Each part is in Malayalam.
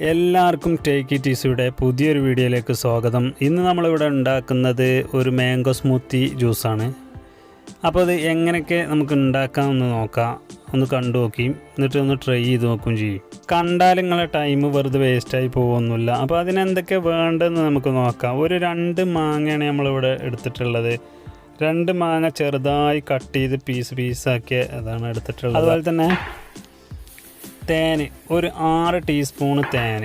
എല്ലാവർക്കും ടേക്ക് ഇറ്റ് ഈസിയുടെ പുതിയൊരു വീഡിയോയിലേക്ക് സ്വാഗതം. ഇന്ന് നമ്മളിവിടെ ഉണ്ടാക്കുന്നത് ഒരു മാംഗോ സ്മൂത്തി ജ്യൂസാണ്. അപ്പോൾ അത് എങ്ങനെയൊക്കെ നമുക്ക് ഉണ്ടാക്കാമെന്ന് നോക്കാം. ഒന്ന് കണ്ടു നോക്കിയും എന്നിട്ട് ഒന്ന് ട്രൈ ചെയ്ത് നോക്കുകയും ചെയ്യും. കണ്ടാൽ നിങ്ങളെ ടൈം വെറുതെ വേസ്റ്റായി പോകുന്നില്ല. അപ്പോൾ അതിനെന്തൊക്കെ വേണ്ടതെന്ന് നമുക്ക് നോക്കാം. ഒരു 2 മാങ്ങയാണ് നമ്മളിവിടെ എടുത്തിട്ടുള്ളത്. 2 മാങ്ങ ചെറുതായി കട്ട് ചെയ്ത് പീസാക്കിയ അതാണ് എടുത്തിട്ടുള്ളത്. അതുപോലെ തന്നെ തേൻ ഒരു 6 ടീസ്പൂണ് തേൻ,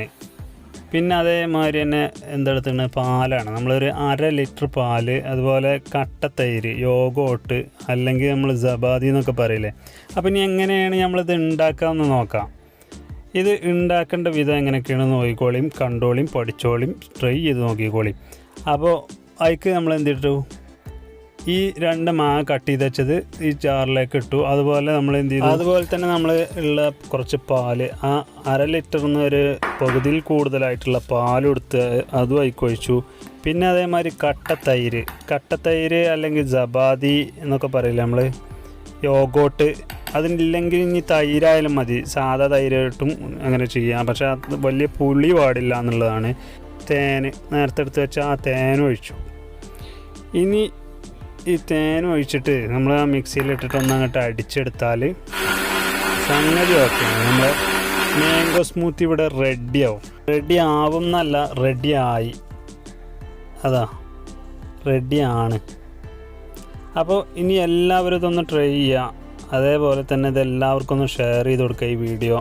പിന്നെ അതേമാതിരി തന്നെ എന്തെടുത്തിട്ടുണ്ട് പാലാണ്. നമ്മളൊരു 1/2 ലിറ്റർ പാല്, അതുപോലെ കട്ടത്തൈര്, യോഗോട്ട് അല്ലെങ്കിൽ നമ്മൾ സബാദി എന്നൊക്കെ പറയില്ലേ. അപ്പം ഇനി എങ്ങനെയാണ് നമ്മളിത് ഉണ്ടാക്കാമെന്ന് നോക്കാം. ഇത് ഉണ്ടാക്കേണ്ട വിധം എങ്ങനെയൊക്കെയാണെന്ന് നോക്കിക്കോളിയും, കണ്ടോളിയും, പഠിച്ചോളിയും, ട്രൈ ചെയ്ത് നോക്കിക്കോളിയും. അപ്പോൾ അതിക്ക് നമ്മൾ എന്തിട്ടു, ഈ 2 മാങ്ങ കട്ട് ചെയ്ത് വെച്ചത് ഈ ജാറിലേക്ക് ഇട്ടു. അതുപോലെ നമ്മൾ എന്ത് ചെയ്തു, അതുപോലെ തന്നെ നമ്മൾ ഉള്ള കുറച്ച് പാല്, ആ 1/2 ലിറ്ററിന് ഒരു പകുതിയിൽ കൂടുതലായിട്ടുള്ള പാലെടുത്ത് അതും അതിക്കൊഴിച്ചു. പിന്നെ അതേമാതിരി കട്ടത്തൈര് അല്ലെങ്കിൽ സബാദി എന്നൊക്കെ പറയില്ല നമ്മൾ, യോഗോട്ട്. അതില്ലെങ്കിൽ ഇനി തൈരായാലും മതി, സാധാ തൈരായിട്ടും അങ്ങനെ ചെയ്യാം. പക്ഷേ അത് വലിയ പുളി പാടില്ല എന്നുള്ളതാണ്. തേൻ നേരത്തെ എടുത്ത് വെച്ചാൽ ആ തേൻ ഒഴിച്ചു. ഇനി ഈ തേൻ ഒഴിച്ചിട്ട് നമ്മൾ ആ മിക്സിയിലിട്ടിട്ട് ഒന്നങ്ങോട്ട് അടിച്ചെടുത്താൽ സംഗതി ഓക്കെയാണ്. നമ്മൾ മാംഗോ സ്മൂത്തി ഇവിടെ റെഡി ആവും എന്നല്ല, റെഡിയായി. റെഡിയാണ്. അപ്പോൾ ഇനി എല്ലാവരും ഇതൊന്ന് ട്രൈ ചെയ്യുക. അതേപോലെ തന്നെ ഇത് എല്ലാവർക്കും ഒന്ന് ഷെയർ ചെയ്ത് കൊടുക്കുക ഈ വീഡിയോ.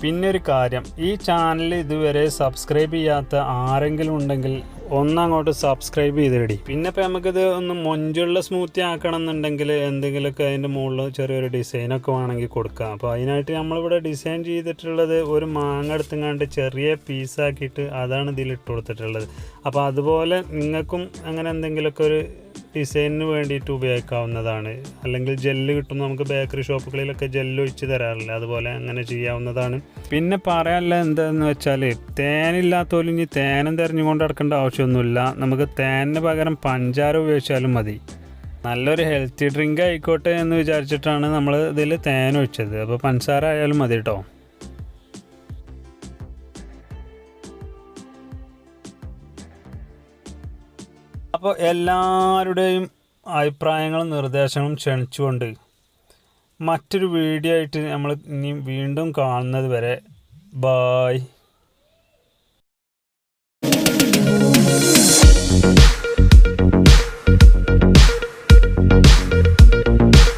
പിന്നെ ഒരു കാര്യം, ഈ ചാനൽ ഇതുവരെ സബ്സ്ക്രൈബ് ചെയ്യാത്ത ആരെങ്കിലും ഉണ്ടെങ്കിൽ ഒന്നങ്ങോട്ട് സബ്സ്ക്രൈബ് ചെയ്തിടി. പിന്നെ ഇപ്പോൾ നമുക്കിത് ഒന്ന് മൊഞ്ചുള്ള സ്മൂത്തി ആക്കണം എന്നുണ്ടെങ്കിൽ എന്തെങ്കിലുമൊക്കെ അതിൻ്റെ മുകളിൽ ചെറിയൊരു ഡിസൈനൊക്കെ വേണമെങ്കിൽ കൊടുക്കാം. അപ്പോൾ അതിനായിട്ട് നമ്മളിവിടെ ഡിസൈൻ ചെയ്തിട്ടുള്ളത് ഒരു മാങ്ങ എടുത്തുങ്ങാണ്ട് ചെറിയ പീസാക്കിയിട്ട് അതാണ് ഇതിലിട്ട് കൊടുത്തിട്ടുള്ളത്. അപ്പോൾ അതുപോലെ നിങ്ങൾക്കും അങ്ങനെ എന്തെങ്കിലുമൊക്കെ ഒരു ഡിസൈനിന് വേണ്ടിയിട്ട് ഉപയോഗിക്കാവുന്നതാണ്. അല്ലെങ്കിൽ ജെല്ല് കിട്ടും, നമുക്ക് ബേക്കറി ഷോപ്പുകളിലൊക്കെ ജെല്ല് ഒഴിച്ച് തരാറില്ല, അതുപോലെ അങ്ങനെ ചെയ്യാവുന്നതാണ്. പിന്നെ പറയാനുള്ള എന്താണെന്ന് വെച്ചാൽ, തേനില്ലാത്തോലും ഇനി തേനും തിരഞ്ഞുകൊണ്ട് നടക്കേണ്ട ആവശ്യമൊന്നുമില്ല. നമുക്ക് തേനിന് പകരം പഞ്ചാര ഉപയോഗിച്ചാലും മതി. നല്ലൊരു ഹെൽത്തി ഡ്രിങ്ക് ആയിക്കോട്ടെ എന്ന് വിചാരിച്ചിട്ടാണ് നമ്മൾ ഇതിൽ തേൻ ഒഴിച്ചത്. അപ്പോൾ പഞ്ചസാര ആയാലും മതി കേട്ടോ. അപ്പോൾ എല്ലാവരുടെയും അഭിപ്രായങ്ങളും നിർദ്ദേശങ്ങളും ക്ഷണിച്ചുകൊണ്ട് മറ്റൊരു വീഡിയോ ആയിട്ട് നമ്മൾ ഇനി വീണ്ടും കാണുന്നത് വരെ ബായ്.